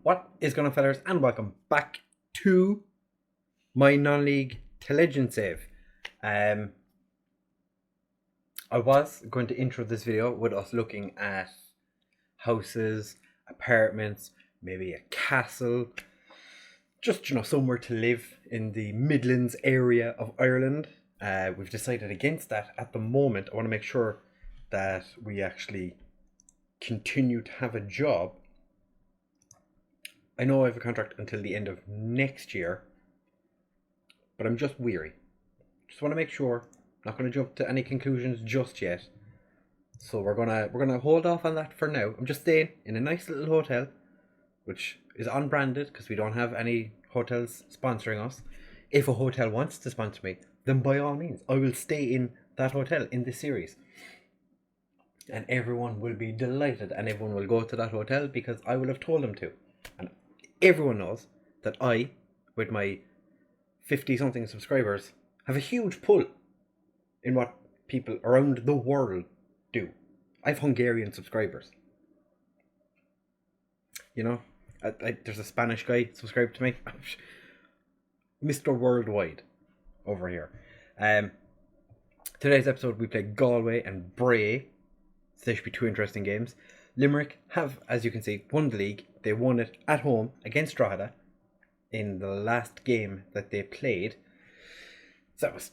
What is going on, fellas, and welcome back to my non-league to legend save. I was going to intro this video with us looking at houses, apartments, maybe a castle, just somewhere to live in the Midlands area of Ireland. We've decided against that at the moment. I want to make sure that we actually continue to have a job. I know I have a contract until the end of next year, but I'm just weary. Just want to make sure. Not going to jump to any conclusions just yet. So we're gonna hold off on that for now. I'm just staying in a nice little hotel, which is unbranded because we don't have any hotels sponsoring us. If a hotel wants to sponsor me, then by all means, I will stay in that hotel in this series. And everyone will be delighted, and everyone will go to that hotel because I will have told them to. And everyone knows that I, with my 50-something subscribers, have a huge pull in what people around the world do. I have Hungarian subscribers. There's a Spanish guy subscribed to me. Mr. Worldwide over here. Today's episode we play Galway and Bray. So there should be two interesting games. Limerick have, as you can see, won the league. They won it at home against Drogheda in the last game that they played. So that was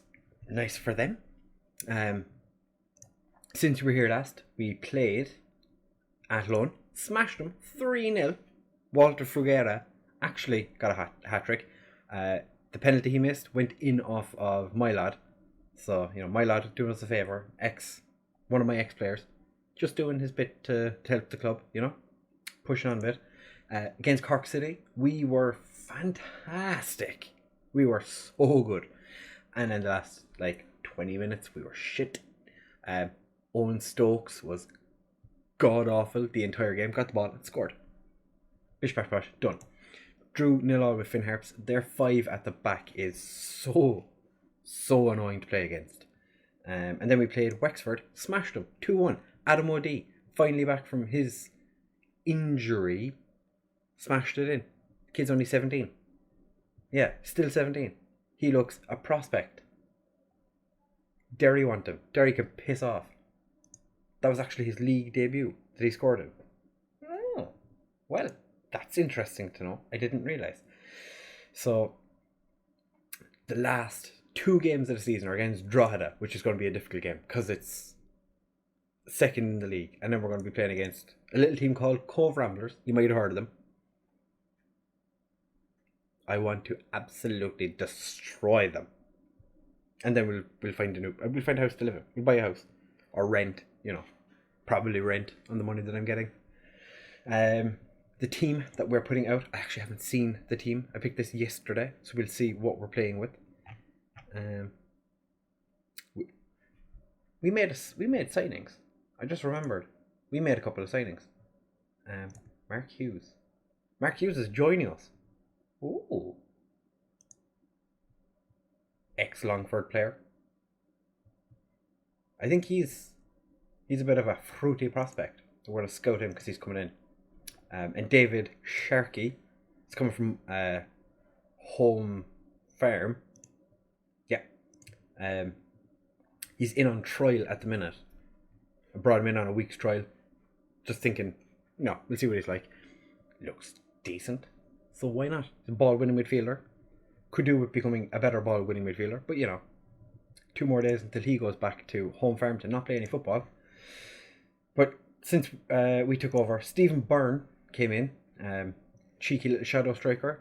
nice for them. Since we were here last, we played Athlone, smashed them 3-0. Walter Fruguera actually got a hat trick. The penalty he missed went in off of my lad. So, my lad doing us a favour. One of my ex-players. Just doing his bit to help the club, pushing on a bit. Against Cork City, we were fantastic. We were so good. And in the last, 20 minutes, we were shit. Owen Stokes was god-awful the entire game. Got the ball and scored. Bish, bash, bash, done. Drew 0-0 with Finn Harps. Their 5 at the back is so annoying to play against. And then we played Wexford. Smashed them 2-1. Adam O'D, finally back from his injury, smashed it in. The kid's only 17. Yeah, still 17. He looks a prospect. Derry want him. Derry can piss off. That was actually his league debut that he scored in. Oh, well, that's interesting to know. I didn't realise. So, the last 2 games of the season are against Drogheda, which is going to be a difficult game because it's second in the league, and then we're going to be playing against a little team called Cobh Ramblers. You might have heard of them. I want to absolutely destroy them, and then we'll find a house to live in. We'll buy a house or rent. Probably rent on the money that I'm getting. The team that we're putting out, I actually haven't seen the team. I picked this yesterday, so we'll see what we're playing with. We made signings. I just remembered. We made a couple of signings. Mark Hughes. Mark Hughes is joining us. Ooh. Ex-Longford player. I think he's a bit of a fruity prospect. So we're going to scout him because he's coming in. And David Sharkey is coming from Home Farm. Yeah. He's in on trial at the minute. I brought him in on a week's trial. Just thinking, we'll see what he's like. Looks decent. So why not? He's a ball-winning midfielder. Could do with becoming a better ball-winning midfielder. But, 2 more days until he goes back to Home Farm to not play any football. But since we took over, Stephen Byrne came in. Cheeky little shadow striker.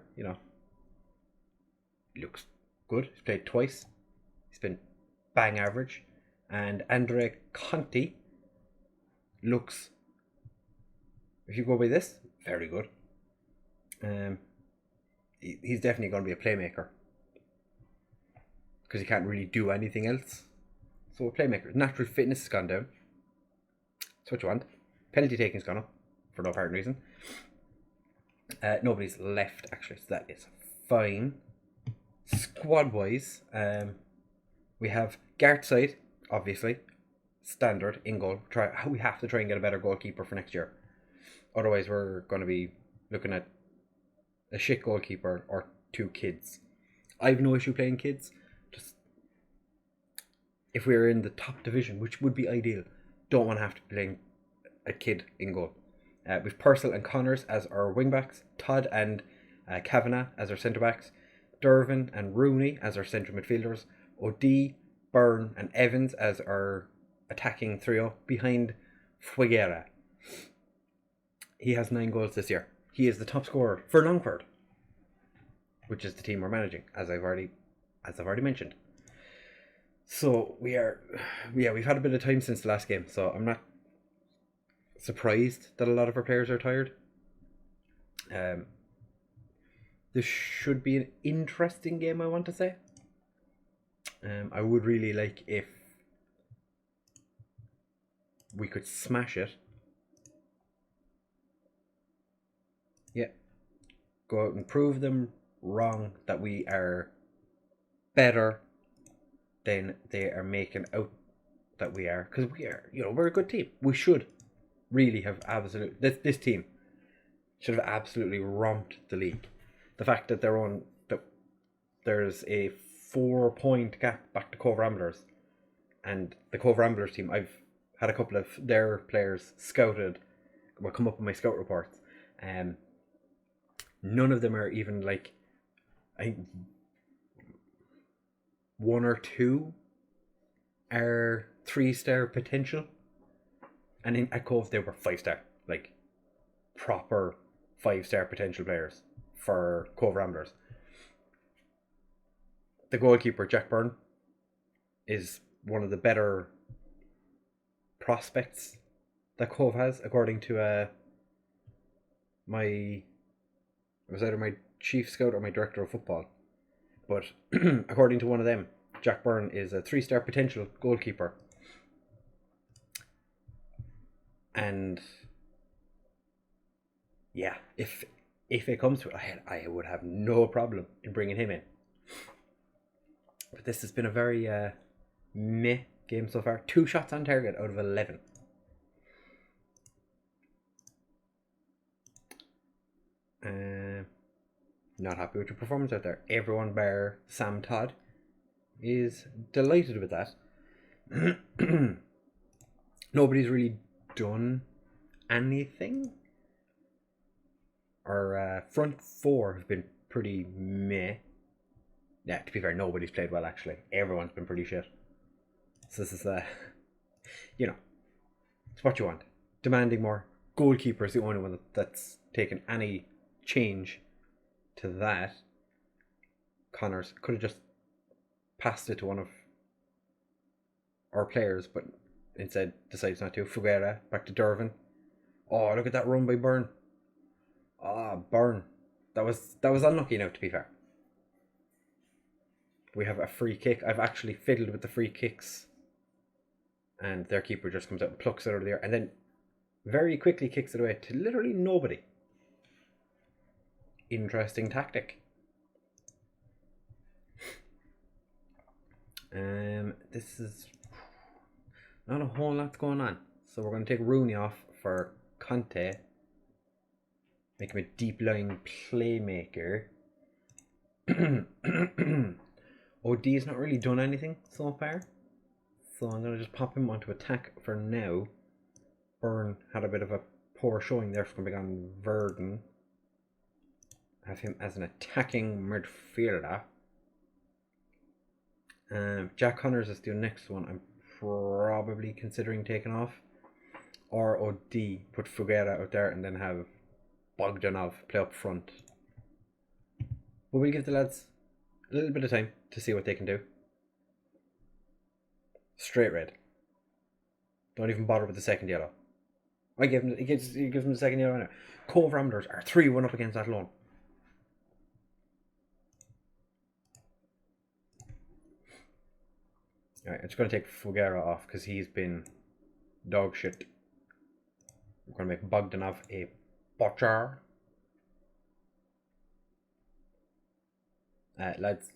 Looks good. He's played twice. He's been bang average. And Andre Conti looks, if you go by this, very good. He's definitely going to be a playmaker because he can't really do anything else. So a playmaker. Natural fitness has gone down. That's what you want. Penalty taking's gone up for no apparent reason. Nobody's left actually, so that is fine. Squad wise, we have Gartside, obviously, standard in goal. We have to try and get a better goalkeeper for next year. Otherwise, we're going to be looking at a shit goalkeeper or two kids. I've no issue playing kids. Just if we were in the top division, which would be ideal, don't want to have to be playing a kid in goal. We've Purcell and Connors as our wing backs, Todd and Kavanagh as our centre backs, Dervin and Rooney as our central midfielders, O'D, Byrne and Evans as our attacking trio behind Fuguera. He has 9 goals this year. He is the top scorer for Longford, which is the team we're managing, as I've already mentioned. So we've had a bit of time since the last game, so I'm not surprised that a lot of our players are tired. This should be an interesting game, I want to say. I would really like if we could smash it. Yeah. Go out and prove them wrong that we are better than they are making out that we are. Because we are, we're a good team. We should really have this team should have absolutely romped the league. The fact that there's a 4-point gap back to Cobh Ramblers, and the Cobh Ramblers team, I've had a couple of their players scouted, will come up in my scout reports. None of them are even like, I think 1 or 2 are 3-star potential, and at Cobh they were 5-star, like proper 5-star potential players for Cobh Ramblers. The goalkeeper, Jack Byrne, is one of the better prospects that Cobh has, according to it was either my chief scout or my director of football. But according to one of them, Jack Byrne is a 3-star potential goalkeeper. And yeah, if it comes to it, I would have no problem in bringing him in. But this has been a very meh game so far. 2 shots on target out of 11. Not happy with your performance out there. Everyone bar Sam Todd is delighted with that. Nobody's really done anything. Our front 4 have been pretty meh. Yeah, to be fair, nobody's played well actually. Everyone's been pretty shit. So this is it's what you want. Demanding more. Goalkeeper is the only one that's taken any change to that. Connors could have just passed it to one of our players, but instead decides not to. Fuguera back to Dervin. Oh, look at that run by Byrne. Byrne. That was unlucky now, to be fair. We have a free kick. I've actually fiddled with the free kicks, and their keeper just comes out and plucks it out of the air, and then very quickly kicks it away to literally nobody. Interesting tactic. This is not a whole lot's going on, so we're going to take Rooney off for Conte, make him a deep line playmaker. OD's not really done anything so far, so I'm going to just pop him onto attack for now. Byrne had a bit of a poor showing there from on Verdon. Have him as an attacking midfielder. Jack Connors is the next one I'm probably considering taking off. Or OD, put Fuguera out there and then have Bogdanov play up front. But we'll give the lads a little bit of time to see what they can do. Straight red. Don't even bother with the second yellow. He gives him the second yellow now. Cobh Ramblers are 3-1 up against Athlone. Alright, I'm just going to take Fuguera off because he's been dog shit. I'm going to make Bogdanov a butcher. Lads,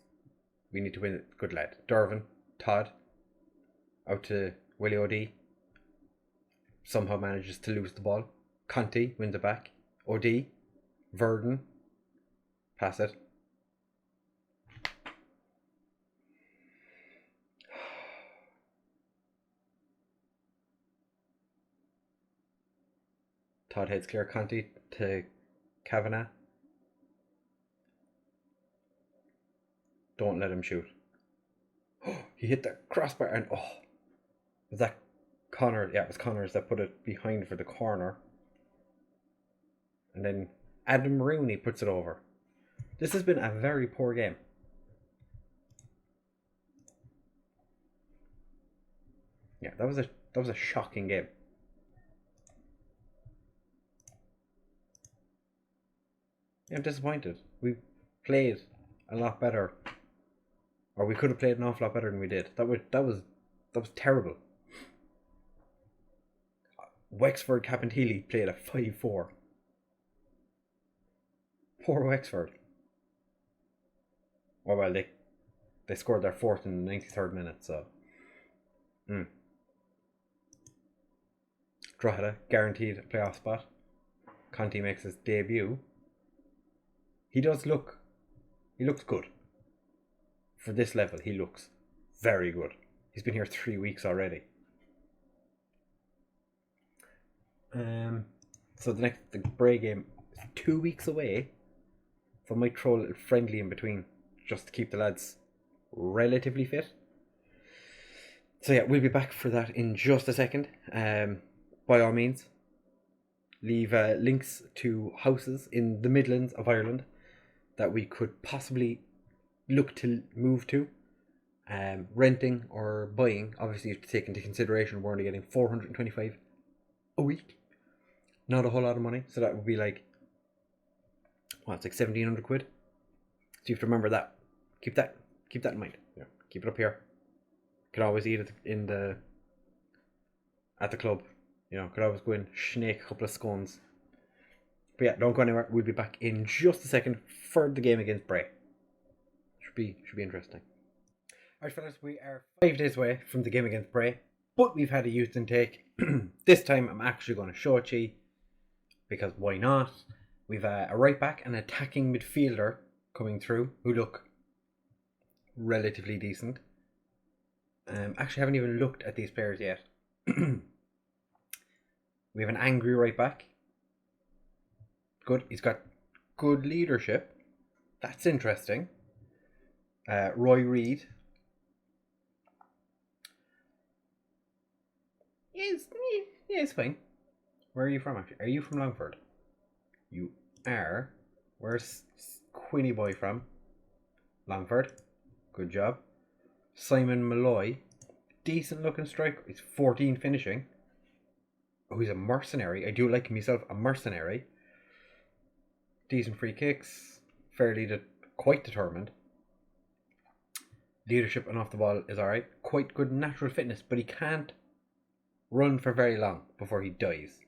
we need to win it. Good lad. Dervin, Todd, out to Willie OD. Somehow manages to lose the ball. Conte wins it back. OD, Verdon, Pass it. Todd heads clear. Conti to Kavanagh. Don't let him shoot. He hit the crossbar and was that Connor? Yeah, it was Connors that put it behind for the corner. And then Adam Rooney puts it over. This has been a very poor game. Yeah, that was a shocking game. Yeah, I'm disappointed. We played a lot better, or we could have played an awful lot better than we did. That was terrible. Wexford Capantili played a 5-4. Poor Wexford. Oh well, they scored their fourth in the 93rd minute, so. Drogheda guaranteed a playoff spot. Conti makes his debut. He looks good. For this level, he looks very good. He's been here 3 weeks already. So the Bray game is 2 weeks away. So I might throw a little friendly in between, just to keep the lads relatively fit. So yeah, we'll be back for that in just a second. By all means, leave links to houses in the Midlands of Ireland that we could possibly look to move to. Renting or buying, obviously you have to take into consideration we're only getting $425 a week. Not a whole lot of money, so that would be like, it's like 1,700 quid. So you have to remember that. Keep that in mind. Yeah, keep it up here. Could always eat it at the club. You know, could always go in, snake a couple of scones. But yeah, don't go anywhere. We'll be back in just a second for the game against Bray. Should be interesting. Alright fellas, we are 5 days away from the game against Bray, but we've had a youth intake. This time I'm actually going to show it to you, because why not? We've a right back and attacking midfielder coming through who look relatively decent. Actually haven't even looked at these players yet. We have an angry right back. Good. He's got good leadership. That's interesting. Roy Reid. He's fine. Where are you from, actually? Are you from Longford? You are. Where's Quinny Boy from? Longford. Good job. Simon Malloy. Decent looking striker. He's 14 finishing. Oh, he's a mercenary. I do like myself a mercenary. Decent free kicks. Quite determined. Leadership and off the ball is alright. Quite good natural fitness, but he can't run for very long before he dies.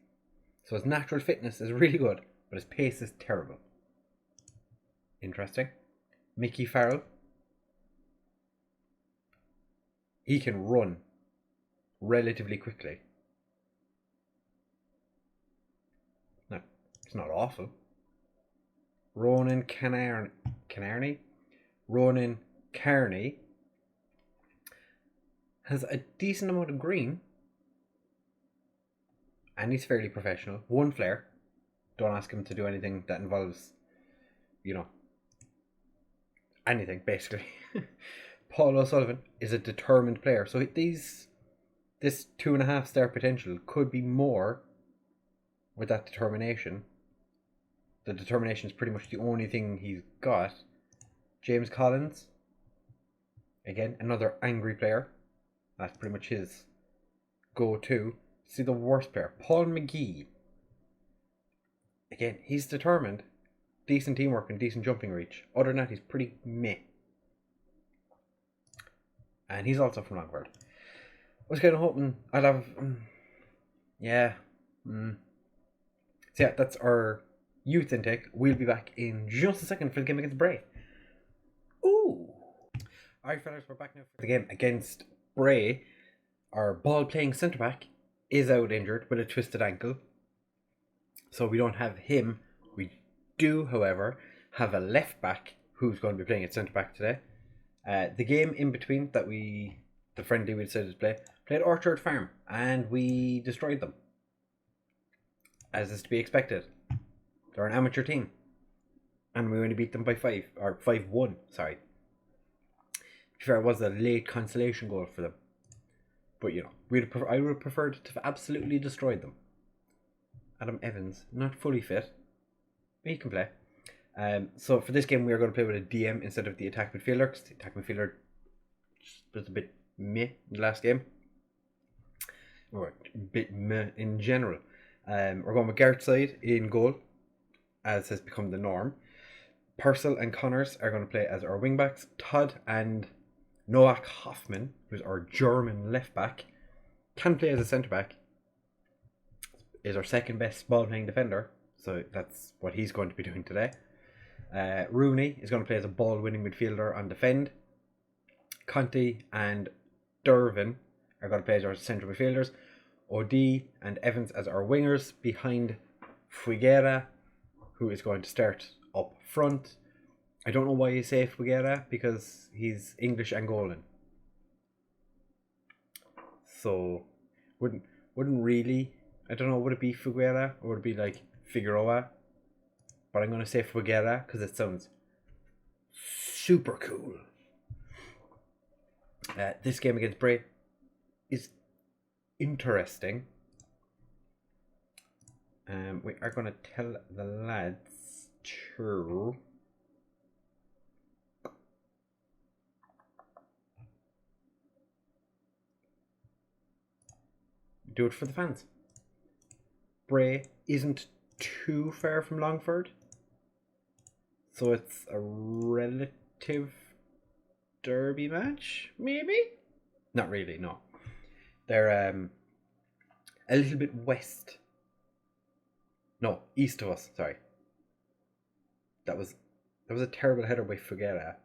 So his natural fitness is really good, but his pace is terrible. Interesting. Mickey Farrell. He can run relatively quickly. No, it's not awful. Ronan Carney has a decent amount of green, and he's fairly professional. One flair. Don't ask him to do anything that involves, anything basically. Paul O'Sullivan is a determined player, so this 2.5 star potential could be more with that determination. The determination is pretty much the only thing he's got. James Collins, again, another angry player. That's pretty much his go-to. See the worst player, Paul McGee. Again, he's determined. Decent teamwork and decent jumping reach. Other than that, he's pretty meh. And he's also from Longford. I was kind of hoping I'd have... So yeah, that's our youth intake. We'll be back in just a second for the game against Bray. Ooh! Alright fellas, we're back now for the game against Bray. Our ball-playing centre-back is out injured with a twisted ankle. So we don't have him. We do, however, have a left back who's going to be playing at centre back today. The game in between that the friendly we decided to play, played Orchard Farm, and we destroyed them. As is to be expected. They're an amateur team. And we only beat them by 5-1, sorry. To be fair, it was a late consolation goal for them. But, you know, I would have preferred to have absolutely destroyed them. Adam Evans, not fully fit, but he can play. So for this game, we are going to play with a DM instead of the attack midfielder, because the attack midfielder was a bit meh in the last game. Or a bit meh in general. We're going with Garrett's side in goal, as has become the norm. Purcell and Connors are going to play as our wingbacks. Todd and Noah Hoffman, who's our German left back, can play as a centre back. Is our second best ball playing defender, so that's what he's going to be doing today. Rooney is going to play as a ball winning midfielder on defend. Conti and Dervin are going to play as our central midfielders. O'D and Evans as our wingers behind Figuera, who is going to start up front. I don't know why you say Figuera, because he's English Angolan. So wouldn't really, I don't know, would it be Figuera or would it be like Figueroa? But I'm going to say Figuera because it sounds super cool. This game against Bray is interesting. We are going to tell the lads to do it for the fans. Bray isn't too far from Longford, so it's a relative derby match, maybe? Not really, no. They're a little bit west. No, east of us, sorry. That was a terrible header by Figuera.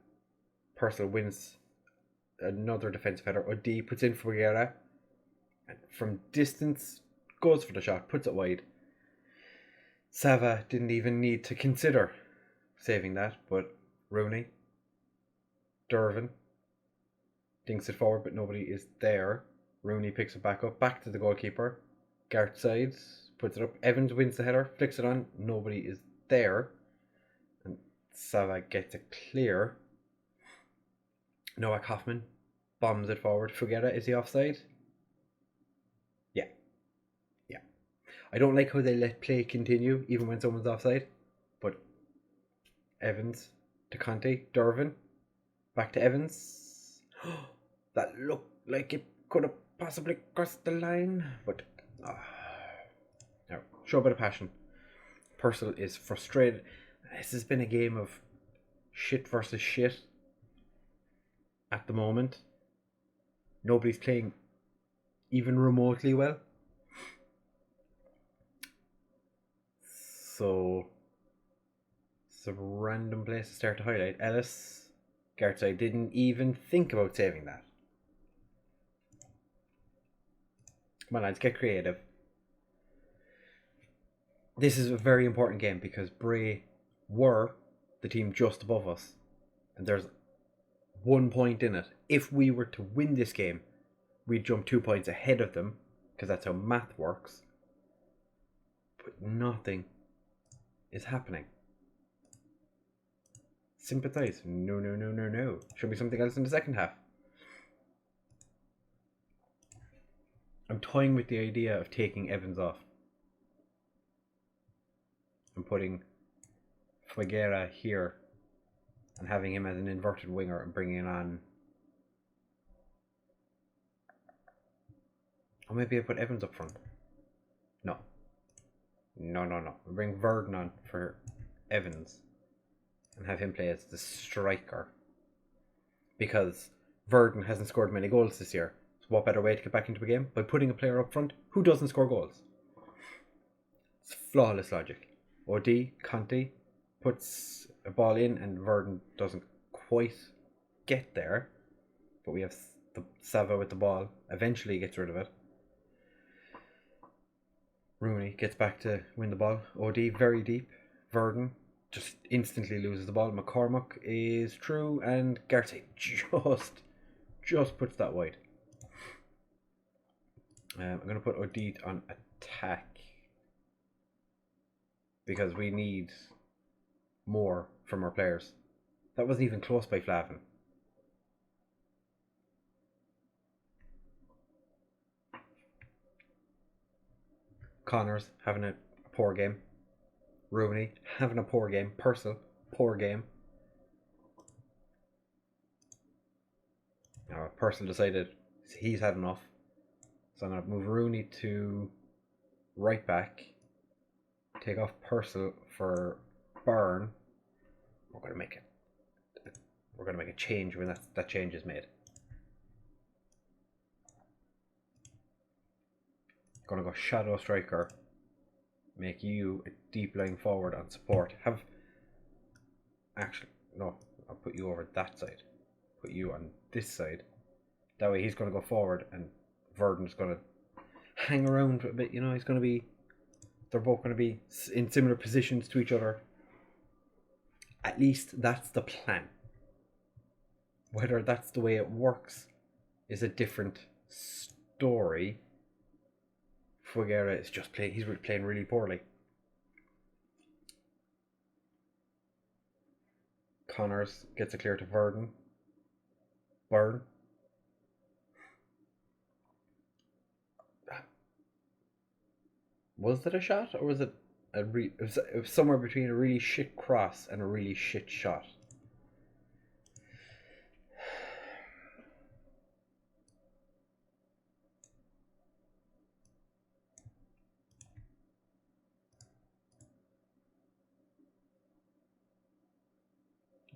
Purcell wins another defensive header. O'D puts in Figuera. And from distance, goes for the shot, puts it wide. Sava didn't even need to consider saving that, but Rooney, Dervin, dinks it forward, but nobody is there. Rooney picks it back up, back to the goalkeeper. Gart sides, puts it up. Evans wins the header, flicks it on. Nobody is there. And Sava gets it clear. Noah Hoffman bombs it forward. Figuera, is he offside? Yeah. I don't like how they let play continue even when someone's offside. But Evans to Conte. Dervin. Back to Evans. That looked like it could have possibly crossed the line. But no, show a bit of passion. Purcell is frustrated. This has been a game of shit versus shit at the moment. Nobody's playing even remotely well. So it's a random place to start to highlight. Ellis, Gartside didn't even think about saving that. Come on lads, get creative. This is a very important game because Bray were the team just above us. And there's 1 point in it. If we were to win this game, we'd jump 2 points ahead of them, because that's how math works. But nothing is happening. Sympathize. No. Show me something else in the second half. I'm toying with the idea of taking Evans off and putting Figuera here and having him as an inverted winger and bringing on, or maybe I put Evans up front. No. We'll bring Verdon on for Evans and have him play as the striker, because Verdon hasn't scored many goals this year. So what better way to get back into a game? By putting a player up front who doesn't score goals. It's flawless logic. OD, Conti puts a ball in and Verdon doesn't quite get there, but we have the Sava with the ball, eventually gets rid of it. Rooney gets back to win the ball. OD very deep. Verdon just instantly loses the ball. McCormack is through, and Garty just puts that wide. I'm going to put Odit on attack because we need more from our players. That wasn't even close by Flavin. Connors having a poor game. Rooney having a poor game. Purcell, poor game. Purcell decided he's had enough. So I'm going to move Rooney to right back. Take off Purcell for Byrne. We're going to make a change when that change is made. Going to go shadow striker. Make you a deep line forward on support. No, I'll put you over that side. Put you on this side. That way he's going to go forward and Verdon's going to hang around a bit. He's going to be. They're both going to be in similar positions to each other. At least that's the plan. Whether that's the way it works is a different story. Foggy is just playing. He's playing really poorly. Connors gets a clear to Verdon. Byrne. Was that a shot, or was it it was somewhere between a really shit cross and a really shit shot?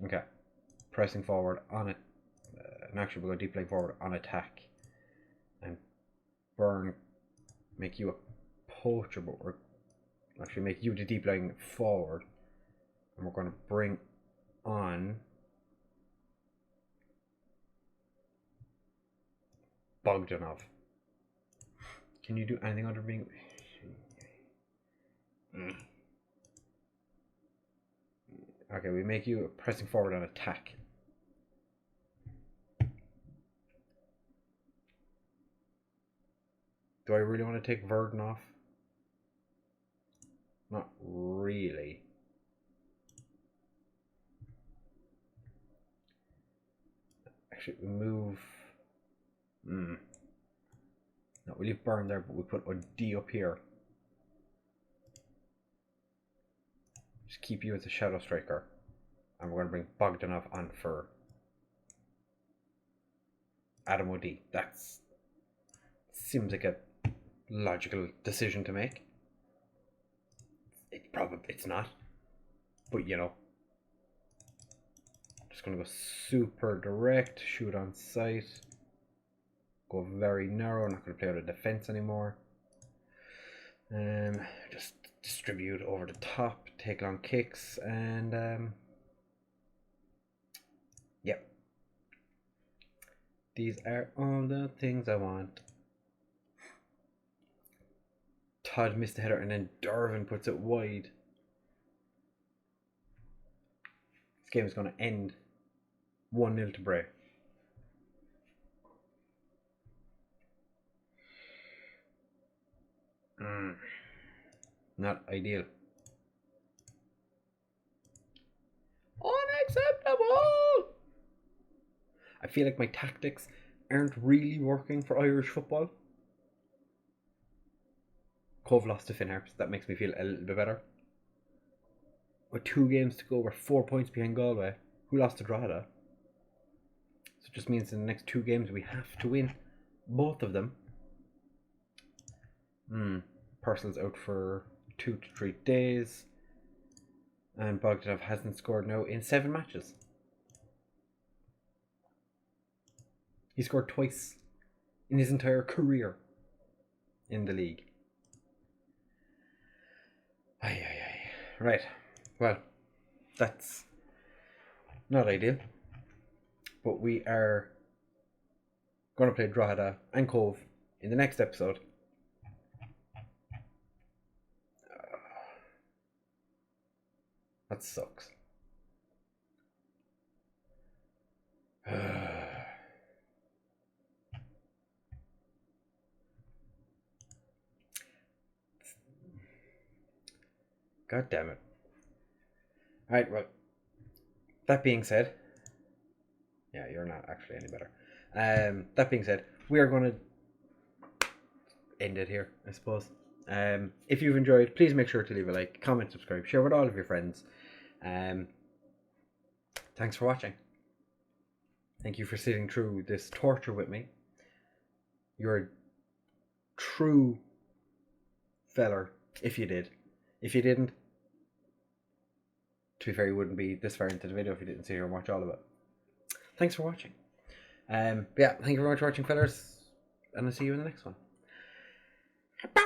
Okay, pressing forward on it. And actually, we'll go deep line forward on attack, and Byrne make you a poacher, but we're actually make you the deep line forward, and we're going to bring on Bogdanov. Can you do anything other than being? Okay, we make you pressing forward on attack. Do I really want to take Verdon off? Not really. Actually, we move. No, we leave Byrne there, but we put a D up here. Just keep you as a shadow striker, and we're going to bring Bogdanov on for Adam O'D. That seems like a logical decision to make. It's not, but just going to go super direct, shoot on sight, go very narrow. Not going to play out of defense anymore. Just distribute over the top, take long kicks, and yep. These are all the things I want. Todd missed the header, and then Darvin puts it wide. This game is going to end 1-0 to Bray. Not ideal. Unacceptable! I feel like my tactics aren't really working for Irish football. Cobh lost to Finn Harps. That makes me feel a little bit better. With 2 games to go, we're 4 points behind Galway, who lost to Drogheda. So it just means in the next 2 games we have to win both of them. Purcell's out for 2 to 3 days, and Bogdanov hasn't scored now in 7 matches. He scored twice in his entire career in the league. Right, well, that's not ideal, but we are going to play Drogheda and Cobh in the next episode. That sucks. God damn it. Alright, well, that being said, yeah, you're not actually any better. That being said, we are going to end it here, I suppose. If you've enjoyed, please make sure to leave a like, comment, subscribe, share with all of your friends. Thanks for watching. Thank you for sitting through this torture with me. You're a true feller if you did. If you didn't, to be fair, you wouldn't be this far into the video if you didn't sit here and watch all of it. Thanks for watching. Yeah, thank you very much for watching, fellas, and I'll see you in the next one. Bye.